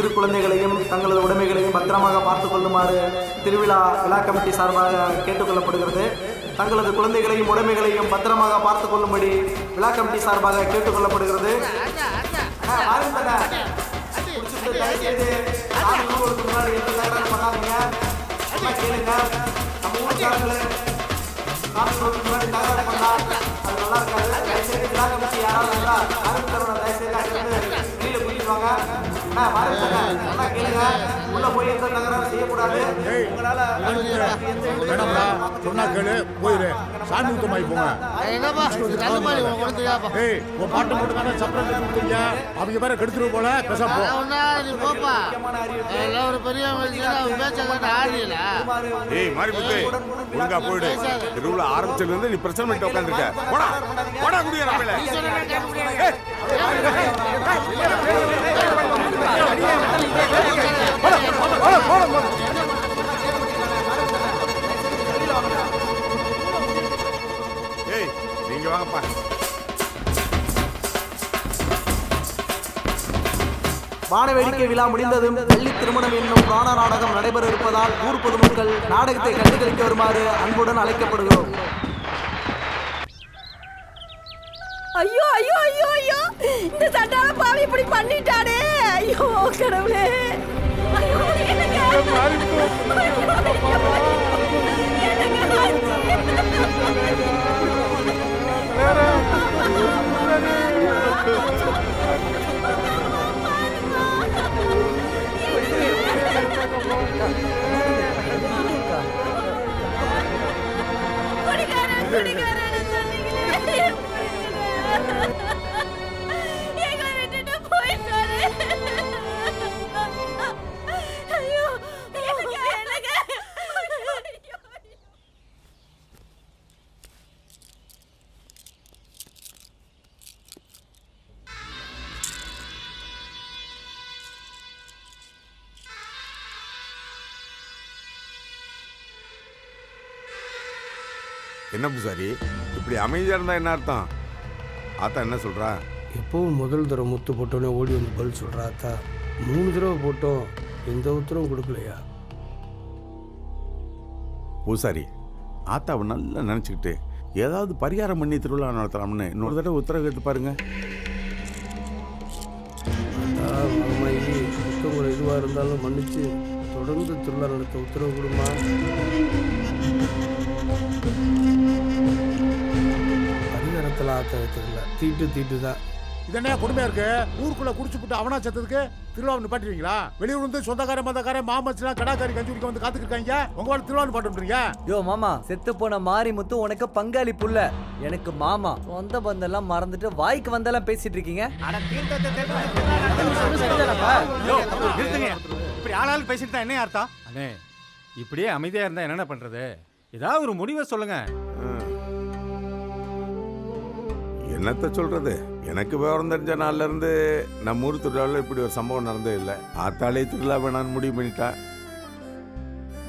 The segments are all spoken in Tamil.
சிறு குழந்தைகளையும் தங்களது உடைமைகளையும் பத்திரமாக பார்த்துக் கொள்ளுமாறு திருவிழா விழா கமிட்டி சார்பாக கேட்டுக்கொள்ளப்படுகிறது. தங்களது குழந்தைகளையும் உடைமைகளையும் பத்திரமாக பார்த்துக் கொள்ளும்படி விழா கமிட்டி சார்பாக கேட்டுக்கொள்ளப்படுகிறது. முன்னாடி எந்த தகராறு பண்ணாதீங்க. கேளுங்க, நம்ம ஊருக்காரங்களே முன்னாடி தகராறு பண்ணா அது நல்லா இருக்காது. தயவுசெய்து விழா கமிட்டி யாராவது இருந்தா தயவுசெய்து அங்கிருந்து வெளியில கூட்டிட்டு வாங்க. நல்லா கேளுங்க, உள்ள போய் எந்த தகராறு செய்யக்கூடாது. உங்களால சொன்னா கேளு, போயிரு. சாமி ஊத்தமாயி போங்க. பாட்டு போட்டுக்கான சப்பரம் கொடுத்தீங்க, அவங்க வேற கெடுத்துரு போல. ஒழுங்கா போயிடு. திருவிழா ஆரம்பிச்சதுல இருந்து நீ பிரச்சனை பண்ணிட்டு உட்காந்துருக்க. நீங்க வாங்கப்பா. வானவேடிக்கை விழா முடிந்ததும் பள்ளி திருமணம் என்னும் புராண நாடகம் நடைபெற இருப்பதால் ஊர் பொதுமக்கள் நாடகத்தை கண்டுகளிக்க வருமாறு அன்புடன் அழைக்கப்படுகிறோம். ஐயோ ஐயோ ஐயோ ஐயோ, இந்த சண்டால பாவி இப்படி பண்ணிட்டானே. ஐயோ கடவுளே, ஐயோ என்னங்க எங்களை விட்டுட்டு போயிட்டாரு. ஐயோ எனக்கு என்ன பூசாரி, இப்படி அமைதியா இருந்தா என்ன அர்த்தம்? ஆத்தா என்ன சொல்றா? எப்பவும் முதல் தடவை முத்து போட்டோன்னே ஓடி வந்து பதில் சொல்கிறா. ஆத்தா 3 தடவை போட்டோம், எந்த உத்தரவும் கொடுக்கலையா? பூசாரி, ஆத்தாவை நல்லா நினச்சிக்கிட்டு ஏதாவது பரிகாரம் பண்ணி திருவிழா நடத்தலாம்னு இன்னொரு தடவை உத்தரவு கேட்டு பாருங்க. அம்மாயி புத்தகங்களை எதுவாக இருந்தாலும் மன்னிச்சு தொடர்ந்து திருவிழா நடத்த உத்தரவு கொடுமா. பரிகாரத்தில் ஆத்தா வைக்கிறதில்ல, தீட்டு தான். இது என்ன கொடுமையா இருக்கு? ஊருக்குள்ள குடிச்சு போட்டு அவனா செத்ததுக்கு திருவிழா நிப்பாட்டுவீங்களா? வெளியூர் வந்து சொந்தக்காரன் மந்தக்காரன் மாமச்சனா கடாக்காரி கஞ்சி வந்து காத்துக்கிட்டாங்க. உங்களோட திருவிழா நிப்பாட்டுறீங்க? யோ மாமா, செத்து போன மாரிமுத்து உனக்கு பங்காளி புள்ள, எனக்கு மாமா. சொந்த பந்தெல்லாம் மறந்துட்டு வாய்க்கு வந்தெல்லாம் பேசிட்டு இருக்கீங்க. இப்படி ஆளாள் பேசிட்டு தான் என்ன அர்த்தம்? அண்ணே, இப்படியே அமைதியா இருந்தா என்ன பண்றது? ஏதாவது ஒரு முடிவை சொல்லுங்க. என்னத்த சொல்றது? எனக்கு விவரம் தெரிஞ்ச நாள்ல இருந்து நம்ம ஊர் திருவிழாவில் இப்படி ஒரு சம்பவம் நடந்தே இல்லை. ஆத்தாலே திருவிழா வேணான்னு முடிவு பண்ணிட்டா.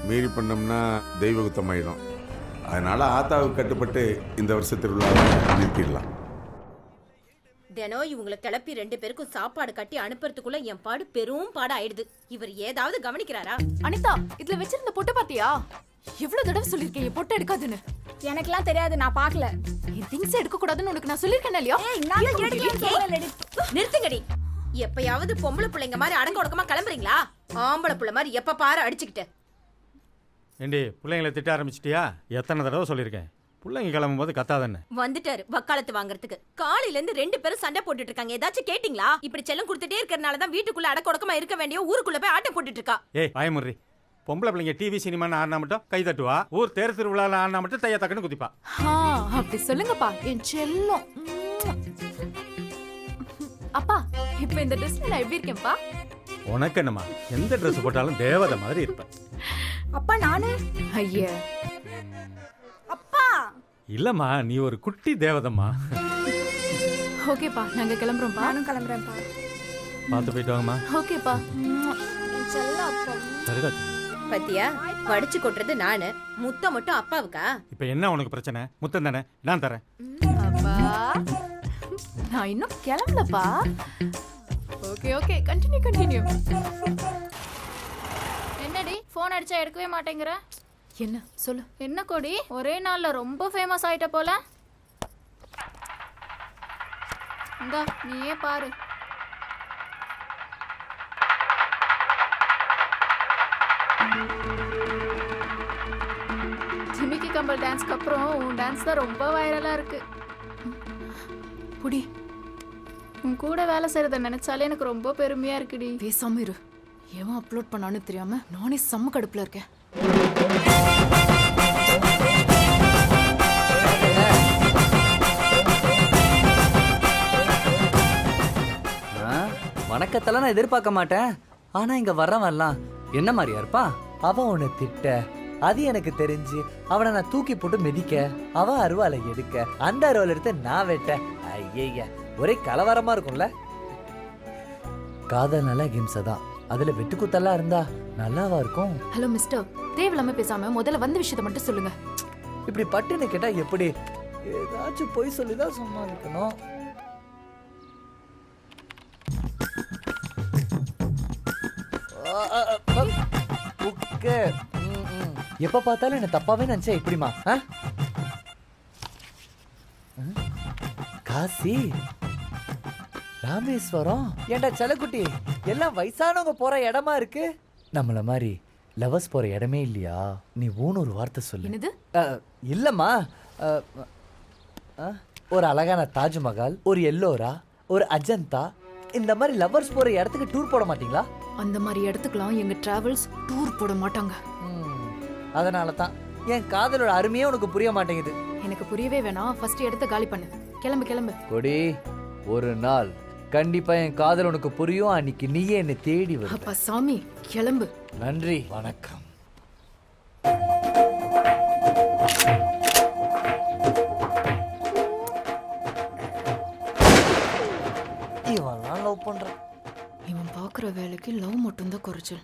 மீறி பண்ணோம்னா தெய்வ குத்தம் ஆயிடும். அதனால ஆத்தாவுக்கு கட்டுப்பட்டு இந்த வருஷ திருவிழாவை நிறுத்திடலாம். தினம் இவங்களை கிளப்பி 2 பேருக்கும் சாப்பாடு கட்டி அனுப்புறதுக்குள்ள என் பாடு பெரும் பாடு ஆயிடுது. இவர் ஏதாவது கவனிக்கிறாரா? அனிதா, இதுல வச்சிருந்த பொட்டை பாத்தியா? எவ்வளவு தடவை சொல்லிருக்கேன் பொட்டை எடுக்காதுன்னு. எனக்குலாம் தெரியாது, நான் பார்க்கல. என் திங்ஸ் எடுக்க கூடாதுன்னு உனக்கு நான் சொல்லிருக்கேன் இல்லையா? நிறுத்துங்கடி. எப்பயாவது பொம்பளை பிள்ளைங்க மாதிரி அடங்க ஒடுக்கமா கிளம்புறீங்களா? ஆம்பளை பிள்ளை மாதிரி எப்ப பாரு அடிச்சுக்கிட்டு. ஏண்டி, பிள்ளைங்களை திட்ட ஆரம்பிச்சிட்டியா? எத்தனை தடவை சொல்லியிருக்கேன், பிள்ளைங்க கிளம்பும் போது கத்தாதன்னு. வந்துட்டாரு வக்காலத்து வாங்குறதுக்கு. காலையில இருந்து 2 பேரும் சண்டை போட்டுட்டு இருக்காங்க. ஏதாச்சும் கேட்டீங்களா? இப்படி செல்லம் கொடுத்துட்டே இருக்கறனாலதான் வீட்டுக்குள்ள அடக்க ஒடுக்கமா இருக்க வேண்டிய ஊருக்குள்ள போய் ஆட்டம் போட்டுட்டு இருக்கா. ஏய் பயமுறி, பொம்பளை பிள்ளைங்க டிவி சினிமான்னு ஆடினா மட்டும் கை தட்டுவா, ஊர் தேர் திருவிழாவில் ஆடினா மட்டும் தைய தக்கன்னு குதிப்பா. அப்படி சொல்லுங்கப்பா என் செல்லம். அப்பா, இப்ப இந்த ட்ரெஸ்ல நான் எப்படி இருக்கேன்ப்பா? உனக்கு என்னமா, எந்த ட்ரெஸ் போட்டாலும் தேவதை மாதிரி இருப்பேன். அப்பா நானு? ஐயா அப்பா இல்லம்மா, நீ ஒரு குட்டி தேவதம்மா. ஓகேப்பா, நாங்க கிளம்புறோம்ப்பா. நானும் கிளம்புறேன்ப்பா. பார்த்து போயிட்டு வாங்கம்மா. ஓகேப்பா. சரிதா. பத்தியா, படிச்சு கொட்டுறது நானு, முத்தம் மட்டும் அப்பாவுக்கா? இப்ப என்ன உனக்கு பிரச்சனை? முத்தம் தானே, நான் தரேன். அப்பா, நான் இன்னும் கிளம்பலப்பா. ஓகே ஓகே கண்டினியூ என்னடி ஃபோன் அடிச்சா எடுக்கவே மாட்டேங்கிற? என்ன சொல்லு. என்ன கொடி ஒரே நாள்ல ரொம்ப ஃபேமஸ் ஆயிட்ட போல. இந்தா நீயே பாரு. ஜிமிக்கி கம்பல் டான்ஸ்க்கு அப்புறம் உன் டான்ஸ் தான் ரொம்ப வைரலா இருக்கு. புடி. உன் கூட வேலை செய்யறத நினைச்சாலே எனக்கு ரொம்ப பெருமையா இருக்குடி. பேசாம இரு. எவன் அப்லோட் பண்ணான்னு தெரியாம நானே செம்ம கடுப்புல இருக்கேன். வணக்கத்தெல்லாம் நான் எதிர்பார்க்க மாட்டேன். ஆனா இங்க வர்றவன்லாம் என்ன மாதிரியா இருப்பா? அவன் உன்னை திட்ட, அது எனக்கு தெரிஞ்சு அவனை நான் தூக்கி போட்டு மிதிக்க, அவ அருவாலை எடுக்க, அந்த அருவாலை எடுத்து நான் வெட்ட. ஐய ஒரே கலவரமா இருக்கும்ல. காதல் நல்ல கேம்ஸ் தான், அதுல வெட்டுக்குத்தெல்லாம் இருந்தா நல்லாவா இருக்கும்? ஹலோ மிஸ்டர், தேவையில்லாம பேசாம முதல்ல வந்த விஷயத்தை மட்டும் சொல்லுங்க. இப்படி பட்டுன்னு கேட்டா எப்படி? ஏதாச்சும் பொய் சொல்லிதான் சும்மா இருக்கணும். எப்ப பார்த்தாலும் என்ன தப்பாவே நினைச்சா எப்படிமா? காசி, ராமேஸ்வரம், ஏண்டா செல்லக்குட்டி, எல்லாம் வயசானவங்க போற இடமா இருக்கு. நம்மள மாதிரி லவர்ஸ் போற இடமே இல்லையா? நீ ஊனொரு வார்த்தை சொல்லு. என்னது? இல்லம்மா, ஒரு அழகான தாஜ்மஹால், ஒரு எல்லோரா, ஒரு அஜந்தா, இந்த மாதிரி லவர்ஸ் போற இடத்துக்கு டூர் போட மாட்டீங்களா? அந்த மாதிரி இடத்துக்குலாம் எங்க டிராவல்ஸ் டூர் போட மாட்டாங்க. அதனால தான் என் காதலோட அருமையே உனக்கு புரிய மாட்டேங்குது. எனக்கு புரியவே வேணாம். ஃபர்ஸ்ட் இடத்த காலி பண்ணு. கிளம்பு. கொடி, ஒரு நாள் கண்டிப்பா என் காதல் உனக்கு புரியும். அன்னைக்கு நீயே என்னை தேடி வர. அப்பா சாமி, கிளம்பு. நன்றி, வணக்கம். இவன்லாம் லவ் பண்றான். இவன் பாக்குற வேலைக்கு லவ் மட்டும்தான் குறைச்சல்.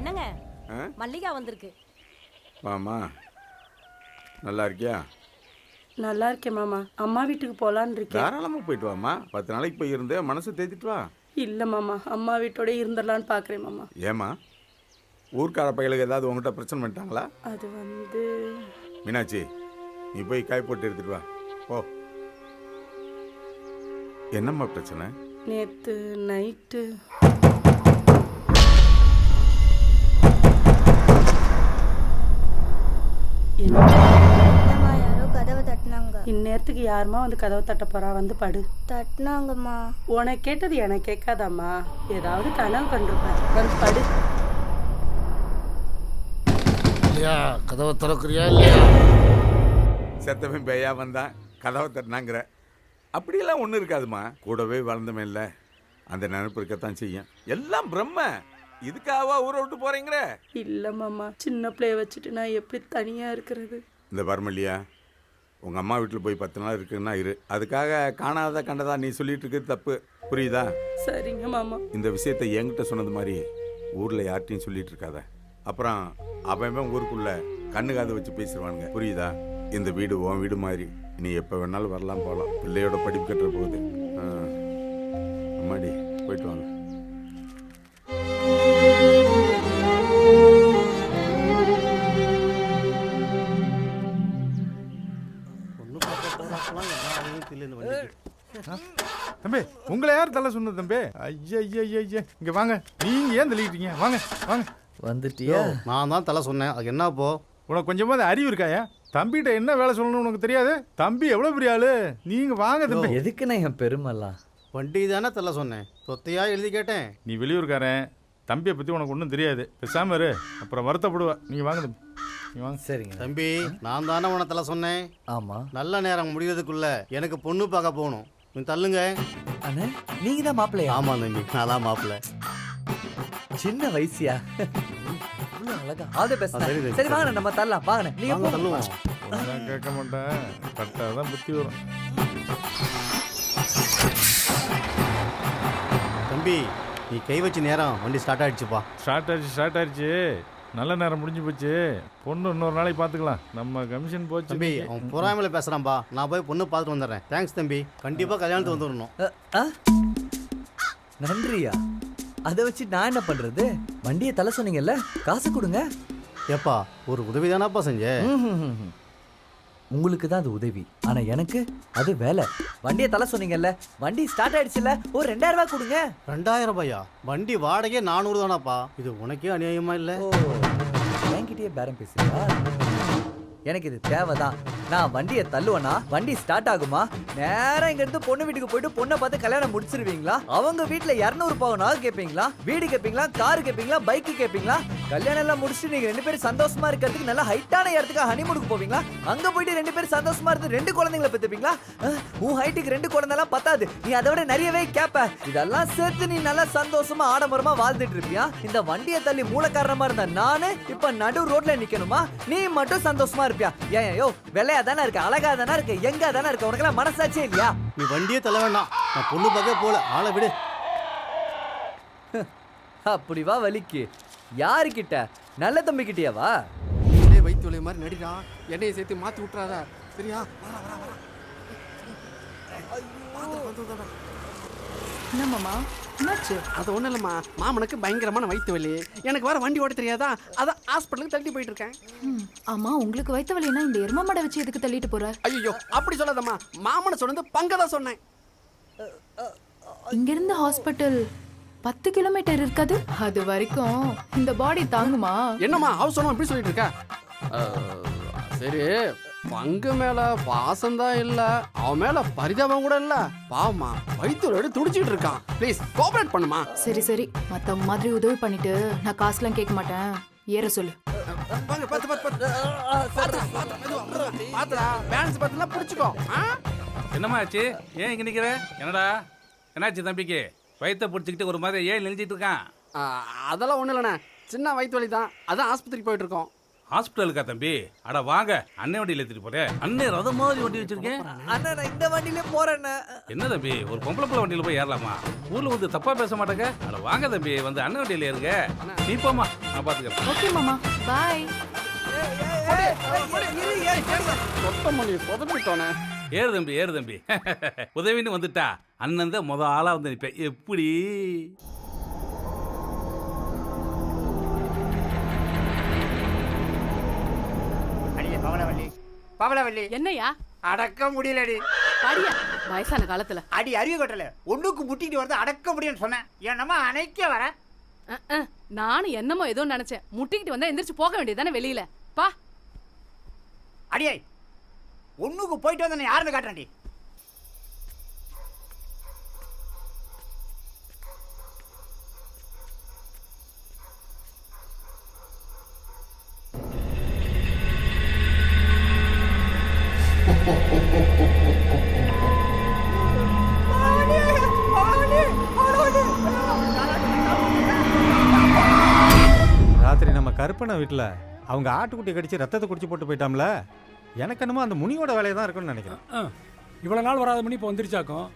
என்னங்க மல்லிகா வந்திருக்கு. மாமா நல்லா இருக்கியா? நல்லா இருக்கேன் மாமா. அம்மா வீட்டுக்கு போகலான்னு இருக்கேன். தாராளமாக போயிட்டு வாமா. 10 நாளைக்கு போய் இருந்து மனசை தேத்திட்டு வா. இல்லை மாமா, அம்மா வீட்டோட இருந்துடலான்னு பார்க்குறேன் மாமா. ஏமா, ஊர்க்கார பையலுக்கு ஏதாவது உங்கள்கிட்ட பிரச்சனை பண்ணிட்டாங்களா? அது வந்து மீனாட்சி, நீ போய் காய் போட்டு எடுத்துட்டு வா போ. என்னம்மா பிரச்சனை? நேற்று நைட்டு யாரோ கதவை தட்டினாங்க. இந்நேரத்துக்கு யாருமா வந்து கதவை தட்ட போறா? வந்து படு. தட்டினாங்கம்மா. உனக்கு கேட்டது எனக்கு கேட்காதாம்மா? ஏதாவது கனவு கண்டிருப்பேன். வந்து படு. இல்லையா, கதவை திறக்கிறியா இல்லையா? செத்தவன் பேயா வந்தான் கதவை தட்டினாங்கிற அப்படியெல்லாம் ஒன்றும் இருக்காதுமா. கூடவே வளர்ந்தமே இல்லை, அந்த நினைப்பு இருக்கத்தான் செய்யும். எல்லாம் பிரம்ம. இதுக்காகவா ஊரை விட்டு போறீங்கிற? இல்லை மாமா, சின்ன பிள்ளைய வச்சுட்டு நான் எப்படி தனியாக இருக்கிறது? இந்த பர்மல்லியா, உங்கள் அம்மா வீட்டில் போய் 10 நாள் இருக்குன்னா இரு. அதுக்காக காணாத கண்டதா நீ சொல்லிட்டு இருக்கிறது தப்பு, புரியுதா? சரிங்க மாமா. இந்த விஷயத்தை என்கிட்ட சொன்னது மாதிரி ஊரில் யார்ட்டையும் சொல்லிட்டு இருக்காத. அப்புறம் அவன் ஊருக்குள்ள கண்ணு காது வச்சு பேசிடுவானுங்க, புரியுதா? இந்த வீடு உன் வீடு மாதிரி, நீ எப்போ வேணாலும் வரலாம் போகலாம். பிள்ளையோட படிப்பு கட்டுற போகுது. அம்மாடி, போயிட்டு வாங்க. தம்பி, உங்களை யார் தள்ள சொன்னது தம்பி? ஐயா இங்க வாங்க. நீங்க ஏன் தள்ளிக்கிட்டீங்க? வாங்க வாங்க. வந்துட்டியா? நான் தான் தலை சொன்னேன். அதுக்கு என்ன போ? உனக்கு கொஞ்சமாவது அறிவு இருக்காயா? தம்பிகிட்ட என்ன வேலை சொல்லணும்னு உனக்கு தெரியாது? தம்பி எவ்வளவு பெரிய ஆளு. நீங்க வாங்க தம்பி. எதுக்குண்ணா என் பெருமைலாம்? வண்டி தானே தலை சொன்னேன். சொத்தையா எழுதி கேட்டேன். நீ வெளியூர்காரன், தம்பியை பத்தி உனக்கு ஒன்றும் தெரியாது. பேசாம இரு, அப்புறம் வருத்தப்படுவ. நீங்க வாங்க தம்பி. நீ வாங்க. சரிங்க தம்பி நான் தானே உனத்தல சொன்னேன். ஆமா நல்ல நேரம் முடியறதுக்குள்ள எனக்கு பொண்ணு பார்க்க போகணும். நீ தள்ளுங்க. அண்ணே நீங்க தான் மாப்பிள்ளையா? ஆமா தம்பி, நான் மாப்பிள்ள. சின்ன வயசியா? இவ்வளவு அழகா. All the best. சரி, சரி. சரி வாங்க நம்ம தள்ளலாம். வாங்க நீங்க வாங்க போங்க. தள்ளுவோம். நான் கேட்க மாட்டேன், கரெக்டாக தான் புத்தி வரும். தம்பி நீ கை வச்ச நேரம் வண்டி ஸ்டார்ட் ஆயிடுச்சுப்பா. ஸ்டார்ட் ஆயிடுச்சு. நல்ல நேரம் முடிஞ்சு போச்சு. பொண்ணு இன்னொரு நாளைக்கு பார்த்துக்கலாம். நம்ம கமிஷன் போச்சு. தம்பி அவன் பொறாமையில பேசுறான்பா. நான் போய் பொண்ணு பார்த்துட்டு வந்துடுறேன். தேங்க்ஸ் தம்பி. கண்டிப்பா கல்யாணத்துக்கு வந்துடணும். நன்றியா? அதை வச்சு நான் என்ன பண்றது? வண்டியை தள்ள சொன்னீங்கல்ல, காசு கொடுங்க. ஏப்பா ஒரு உதவி தானாப்பா செஞ்சேன். உங்களுக்கு தான் அது உதவி, ஆனா எனக்கு அது வேலை. வண்டியை தள்ள சொன்னீங்கல்ல, வண்டி ஸ்டார்ட் ஆயிடுச்சுல, ஒரு 2000 ரூபாய் கொடுங்க. 2000 ரூபாயா? வண்டி வாடகை 400 தானாப்பா. இது உனக்கே அநியாயமா இல்ல? என்கிட்டயே பேரம் பேசுறா. எனக்கு இது தேவைதான். நான் வண்டியை தள்ளுவேனா, வண்டி ஸ்டார்ட் ஆகுமா, நேரா இங்க இருந்து பொண்ணு வீட்டுக்கு போயிட்டு பொண்ணை பார்த்து கல்யாணம் முடிச்சிருவீங்களா? அவங்க வீட்டுல 200 பவுன் நகை கேட்பீங்களா? வீடு கேட்பீங்களா? காரு கேட்பீங்களா? பைக்கு கேட்பீங்களா? கல்யாணம் எல்லாம் முடிச்சுட்டு நீங்க 2 பேரும் சந்தோஷமா இருக்கிறதுக்கு நல்ல ஹைட்டான இடத்துக்கு ஹனிமூனுக்கு போவீங்களா? அங்க போயிட்டு 2 பேரும் சந்தோஷமா இருந்து 2 குழந்தைங்களை பெத்துப்பீங்களா? உன் ஹைட்டுக்கு 2 குழந்தைலாம் பத்தாது, நீ அதை விட நிறையவே கேப்ப. இதெல்லாம் சேர்த்து நீ நல்லா சந்தோஷமா ஆடம்பரமா வாழ்ந்துட்டு இருப்பியா? இந்த வண்டியை தள்ளி மூல காரணமா இருந்த நானு இப்ப நடு ரோட்ல நிக்கணுமா? நீ மட்டும் சந்தோஷமா இருப்பியா? ஏன் யோ வெள்ளையா தானே இருக்க, அழகா தானே இருக்க, எங்க தானே இருக்க, உனக்கெல்லாம் மனசாச்சே இல்லையா? நீ வண்டியே தள்ள வேண்டாம். நான் பொண்ணு பார்க்க போல, ஆளை விடு. அப்படி வா வலிக்கு. யாருக்கிட்ட? நல்ல தம்பி கிட்டேவா? வயிற்று வலி மாதிரி நடிடா, எண்ணெயை சேர்த்து மாத்தி விட்டுறாத, சரியா? என்னம்மாமா என்னாச்சு? அது ஒன்றும் இல்லைம்மா, மாமனுக்கு பயங்கரமான வயிற்று வலி. எனக்கு வர வண்டி ஓட்ட தெரியாதா, அதான் ஹாஸ்பிட்டலுக்கு தள்ளி போயிட்டு இருக்கேன். ஆமா, உங்களுக்கு வயிற்று வலினா இந்த எரும மாடை வச்சு எதுக்கு தள்ளிட்டு போற? ஐயோ அப்படி சொல்லாதம்மா, மாமனை சொன்னது பங்கதான் சொன்னேன். இங்கிருந்து ஹாஸ்பிட்டல் 10 கிலோமீட்டர் இருக்காது. அது வரைக்கும் இந்த பாடி தாங்குமா? என்னம்மா ஹவுஸ் சொன்ன இப்படி சொல்லிட்டு இருக்க? சரி, பங்கு மேல பாசம்தான் இல்ல, அவன் மேல பரிதாபம் கூட இல்ல. பாவமா வயிற்று துடிச்சிட்டு இருக்கான். ப்ளீஸ் கோஆபரேட் பண்ணுமா? சரி சரி, மத்தவங்க மாதிரி உதவி பண்ணிட்டு நான் காசுலாம் கேட்க மாட்டேன். ஏற சொல்லு. என்னம்மா ஆச்சு? ஏன் இங்க நிக்கிற? என்னடா என்னாச்சு தம்பிக்கு? வயிற்ற பிடிச்சிக்கிட்டு ஒரு மாதிரி ஏன் நெஞ்சிட்டு இருக்கான்? அதெல்லாம் ஒண்ணு இல்லண்ணே, சின்ன வயிற்று வலி தான், அதான் ஆஸ்பத்திரிக்கு போயிட்டு இருக்கோம். ஹாஸ்பிட்டலுக்கா தம்பி? அட வாங்க, அண்ணன் வண்டியில் எடுத்துட்டு போறேன். அண்ணன் ரத மாதிரி வண்டி வச்சிருக்கேன். அண்ணா நான் இந்த வண்டியிலே போறேன். என்ன தம்பி, ஒரு பொம்பளை பிள்ளை வண்டியில போய் ஏறலாமா? ஊர்ல வந்து தப்பா பேச மாட்டேங்க. அட வாங்க தம்பி, வந்து அண்ணன் வண்டியில ஏறுங்க. நீ போமா, நான் பாத்துக்கிறேன். ஓகே மாமா, பாய். ஏறு தம்பி, ஏறு தம்பி. உதவின்னு வந்துட்டா அண்ணன் தான் முத ஆளா வந்து நிப்பேன். எப்படி? பவளவல்லி என்னையா? அடக்க முடியலடி. பாடியா வயசான காலத்துல அடி அறிவு கட்டல, ஒண்ணுக்கு முட்டிட்டு வரது அடக்க முடியும்னு சொன்னேன். என்னமா அணைக்க வர? நானும் என்னமோ ஏதோ நினைச்சேன். முட்டிக்கிட்டு வந்தா எந்திரிச்சு போக வேண்டியதானே வெளியில. பா அடியே, ஒண்ணுக்கு போயிட்டு வந்த யாருன்னு காட்டுறேன்டி. ராத்திரி நம்ம கருப்பண்ண வீட்டில் அவங்க ஆட்டுக்குட்டி கடிச்சு ரத்தத்தை குடிச்சு போட்டு போயிட்டாம்ல. எனக்கு என்னமோ அந்த முனியோட வேலையை தான் இருக்குன்னு நினைக்கிறேன். இவ்வளோ நாள் வராத மணி இப்போ வந்துருச்சாக்கும்.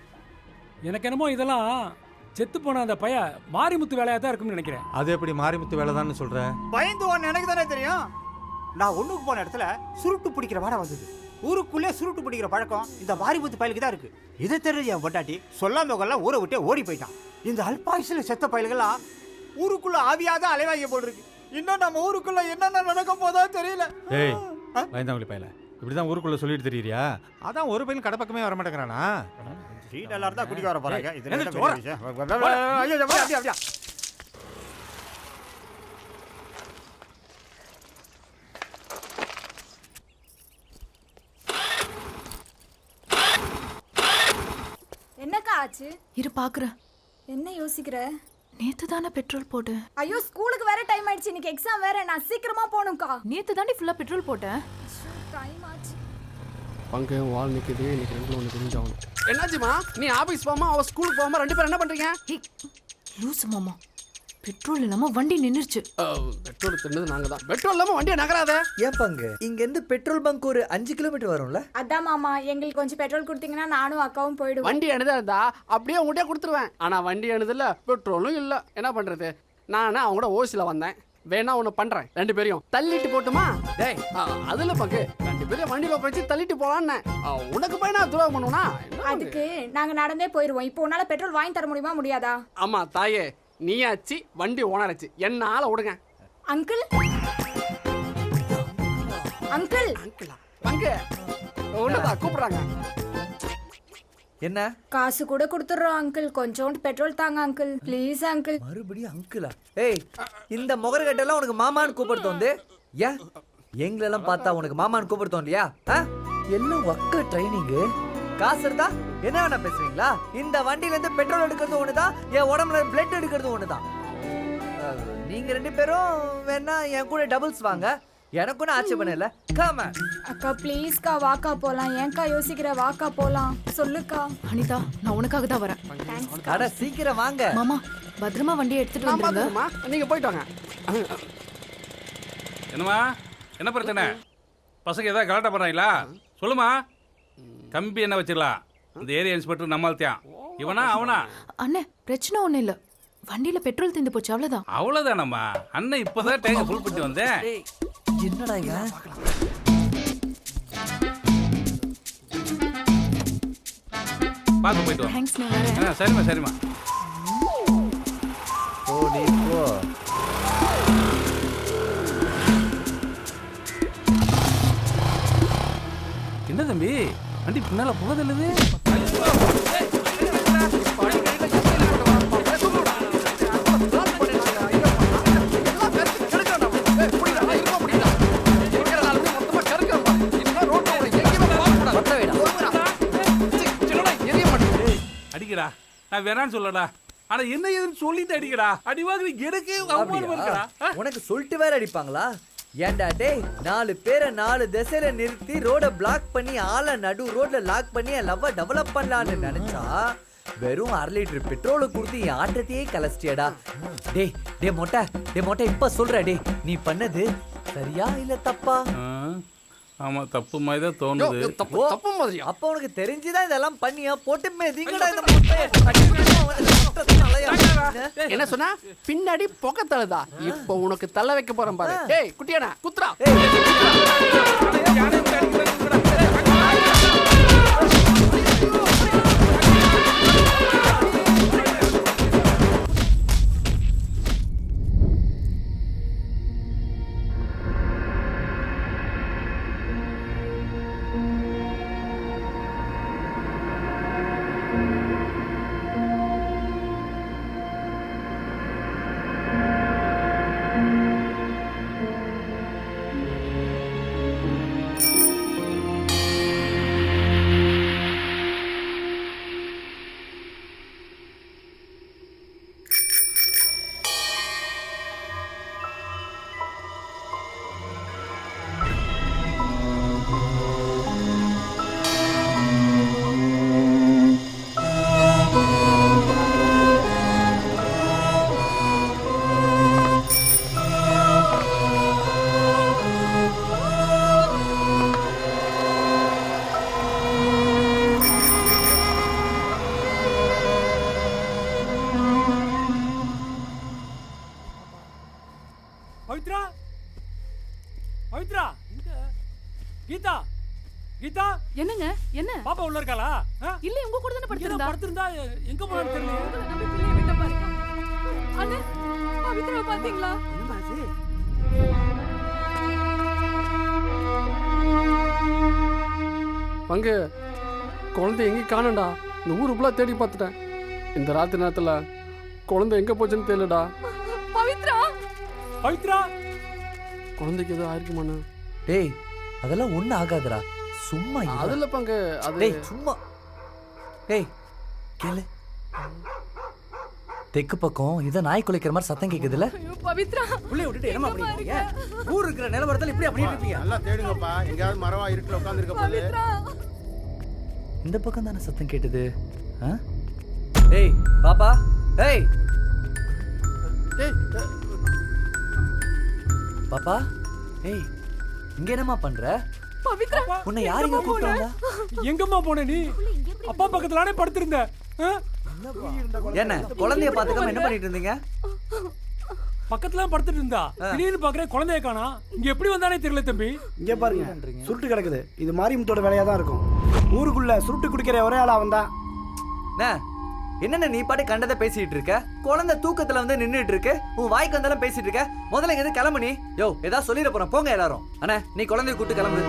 எனக்கு என்னமோ இதெல்லாம் செத்து போன அந்த பைய மாரிமுத்து வேலையாக தான் இருக்கும்னு நினைக்கிறேன். அது எப்படி மாரிமுத்து வேலை தான் சொல்ற? பயந்து ஒன்று எனக்கு தானே தெரியும். நான் ஒண்ணுக்கு போன இடத்துல சுருட்டு பிடிக்கிற வாடை வந்தது. ஊருக்குள்ளே சுருட்டு பிடிக்கிற பழக்கம் இந்த மாரிமுத்து பயலுக்கு தான் இருக்கு. இதை தெரிஞ்சு என் பொட்டாட்டி சொல்லாம கொல்லாம் ஊரை விட்டே ஓடி போயிட்டான். இந்த அல்பாயுசில் செத்த பயல்கள்லாம் ஊருக்குள்ள ஆவியாதான் அலைவாங்க போல் இருக்கு. இன்னும் நம்ம ஊருக்குள்ள என்னென்ன நடக்க போதா தெரியல. ஏய் பயந்தாங்களி பயல, இப்படிதான் ஊருக்குள்ள சொல்லிட்டு தெரியுறியா? அதான் ஒரு பையன் கடை பக்கமே வர மாட்டேங்கிறானா? சீட் எல்லாரும் தான் குடிக்க வர போறாங்க. என்னக்கா ஆச்சு? இரு பாக்குறேன். என்ன யோசிக்கிற? நேத்து தானே பெட்ரோல் போட்டேன். ஐயோ ஸ்கூலுக்கு வேற டைம் ஆயிடுச்சு, இன்னைக்கு எக்ஸாம் வேற, நான் சீக்கிரமா போகணும்க்கா. நேத்து தாண்டி ஃபுல்லா பெட்ரோல் போட்டேன். டைம் ஆச்சு. பங்கு வால் நிற்குது, இன்னைக்கு ரெண்டு ஒன்று தெரிஞ்சாகணும். என்னாச்சுமா? நீ ஆபீஸ் போகாம அவ ஸ்கூலுக்கு போகாம ரெண்டு பேரும் என்ன பண்றீங்க? லூசு மாமா, பெட்ரோல் இல்லாம வண்டி நின்னுருச்சு. பெட்ரோல் தின்னது நாங்கள் தான். பெட்ரோல் இல்லாம வண்டியை நகராத. ஏன் பங்கு இங்க இருந்து பெட்ரோல் பங்க் ஒரு 5 கிலோமீட்டர் வரும்ல? அதான் மாமா, எங்களுக்கு கொஞ்சம் பெட்ரோல் கொடுத்தீங்கன்னா நானும் அக்காவும் போயிடுவோம். வண்டி அணுதா இருந்தா அப்படியே உங்கள்கிட்ட கொடுத்துருவேன். ஆனா வண்டி அணுதில்ல, பெட்ரோலும் இல்ல. என்ன பண்றது? நான் அவங்க கூட ஓசில வந்தேன். வேணா ஒண்ணு பண்றேன், ரெண்டு பேரையும் தள்ளிட்டு போட்டுமா? டேய் அதுல பங்கு ரெண்டு பேரும் வண்டியில உட்காந்து தள்ளிட்டு போலான்னு. உனக்கு போய் நான் துரோகம் பண்ணுவேனா? அதுக்கு நாங்க நடந்தே போயிடுவோம். இப்போ உன்னால பெட்ரோல் வாங்கி தர முடியுமா முடியாதா? ஆமா தாயே, நீயாச்சு வண்டி ஓனராச்சு, என்ன ஆள விடுங்க. அங்கிள் அங்கிள் அங்கிளா? பங்கு ஒண்ணுதான் கூப்பிடுறாங்க. என்ன காசு கூட கொடுத்துறோம் அங்கிள், கொஞ்சோண்டு பெட்ரோல் தாங்க அங்கிள், ப்ளீஸ் அங்கிள். மறுபடியும் அங்கிளா? ஏய் இந்த முகரகட்டெல்லாம் உனக்கு மாமான்னு கூப்பிடுறது வந்து ஏன் எங்களெல்லாம் பார்த்தா உனக்கு மாமான்னு கூப்பிடுறோம் இல்லையா? எல்லாம் ஒக்க ட்ரைனிங்கு. காசு இருந்தா என்ன வேணா பேசுறீங்களா? இந்த வண்டியில இருந்து பெட்ரோல் எடுக்கிறது ஒண்ணுதான், என் உடம்புல பிளட் எடுக்கிறது ஒண்ணுதான். நீங்க ரெண்டு பேரும் வேணா என் கூட டபுள்ஸ் வாங்க, எனக்கு ஒன்றும் ஆட்சேபனை இல்லை. காம அக்கா ப்ளீஸ்க்கா, வாக்கா போலாம். ஏன்க்கா யோசிக்கிற? வாக்கா போலாம், சொல்லுக்கா. அனிதா, நான் உனக்காக தான் வரேன். அட சீக்கிரம் வாங்க மாமா, பத்திரமா வண்டியை எடுத்துட்டு வந்துருங்க. நீங்க போயிட்டு வாங்க. என்னம்மா, என்ன பிரச்சனை? பசங்க ஏதாவது கலாட்டா பண்ணுறாங்களா? சொல்லுமா. கம்பி என்ன வச்சிடலாம்? இந்த ஏரியா இன்ஸ்பெக்டர் நம்மள்தான். இவனா அவனா? அண்ணே பிரச்சனை ஒண்ணும் இல்ல, வண்டியில பெட்ரோல் தீர்ந்து போச்சு, அவ்வளவுதான். அவ்வளவுதானம்மா. அண்ணன் இப்பதான் டேங்க ஃபுல் பண்ணி வந்தேன். என்னடா இவன்? பார்த்து போயிட்டு வா. தேங்க்ஸ், நான் வரேன். சரிம்மா சரிம்மா. ஓ நீ போ. என்ன தம்பி, வண்டி பின்னால புகதல்லுது? அடிக்கடா, நான் வேணான்னு சொல்லடா. ஆனா என்ன ஏதுன்னு சொல்லிட்டு அடிக்கடா. அடிவாங்க எனக்கு அவமானமா இருக்குடா. உனக்கு சொல்லிட்டு வேற அடிப்பாங்களா? ஏன்டா டேய், 4 பேரை 4 திசையில நிறுத்தி ரோட பிளாக் பண்ணி ஆளை நடு ரோட்ல லாக் பண்ணி என் லவ்வ டெவலப் பண்ணலான்னு நினைச்சா வெறும் 1/2 லிட்டர் பெட்ரோலை கொடுத்து என் ஆட்டத்தையே கலஸ்டியடா. டேய் மொட்டை இப்ப சொல்ற, டேய் நீ பண்ணது சரியா இல்ல தப்பா? ஆமா, தப்பு மாதிரி தான் தோணுது. தப்பு மாதிரி. அப்ப உனக்கு தெரிஞ்சுதான் இதெல்லாம் பண்ணியா? போட்டு மேதிங்கடா இந்த என்ன சொன்னா? பின்னாடி பொக்க தழுதா? இப்ப உனக்கு தள்ள வைக்க போறேன் பாரு. டேய் குட்டியானா குத்ரா. பவித்ரா, பவித்ரா, கீதா, கீதா. என்னங்க? என்ன பாப்பா உள்ள இருக்காளா? இல்ல, உங்க கூட தானே படுத்திருந்தா. படுத்திருந்தா எங்க போனான்னு தெரியல. நம்ம பிள்ளையை விட்ட பாருங்க. அண்ணே, பவித்ரா பாத்தீங்களா? பங்கு குழந்தை எங்கே காணண்டா? இந்த ஊரு ஃபுல்லாக தேடி பார்த்துட்டேன். இந்த ராத்திரி நேரத்தில் குழந்தை எங்கே போச்சுன்னு தெரியலடா. பவித்ரா, பவித்ரா, குழந்தைக்கு எதுவும் ஆயிருக்குமாண்ணா? டேய் அதெல்லாம் ஒன்றும் ஆகாதுடா, சும்மா அதில் பங்கு. அது டேய் சும்மா. டேய் கேளு. தெற்கு பக்கம் இதை நாய் குலைக்கிற மாதிரி சத்தம் கேக்குதுல்ல? ஐயோ பவித்ரா புள்ளைய விட்டுட்டு என்னமா பண்ணிருக்கீங்க? ஊர் இருக்கிற நிலவரத்துல இப்படி அப்படியே இருப்பீங்க. நல்லா தேடுங்கப்பா. எங்கயாவது மரவா இருட்டுல உட்கார்ந்திருக்க போகுது. பவித்ரா இந்த பக்கம் தானே சத்தம் கேட்டது. ஏய் பாப்பா, ஏய் பாப்பா, ஏய் இங்க என்னம்மா பண்ற? பவித்ரா உன்னை யார் இங்க கூப்பிட்டாங்க? எங்கம்மா போன நீ? அப்பா பக்கத்துலானே படுத்திருந்த. என்ன குழந்தைய பாத்துக்காம என்ன பண்ணிட்டு இருந்தீங்க? பக்கத்துல படுத்துட்டு இருந்தா திடீர்னு பாக்குறேன் குழந்தைய காணா. இங்க எப்படி வந்தானே தெரியல தம்பி. இங்க பாருங்க, சுருட்டு கிடக்குது. இது மாரிமுத்தோட வேலையா தான் இருக்கும். ஊருக்குள்ள சுருட்டு குடிக்கிற ஒரே ஆளா அவன் தான். என்னென்ன நீ பாட்டு கண்டதை பேசிட்டு இருக்க? குழந்தை தூக்கத்துல வந்து நின்னுட்டு இருக்கு, உன் வாய்க்கு வந்தாலும் பேசிட்டு இருக்க. முதல்ல எது கிளம்பு நீ. யோ ஏதாவது சொல்லிட போறேன், போங்க எல்லாரும். அண்ணா நீ குழந்தைய கூட்டு கிளம்பு.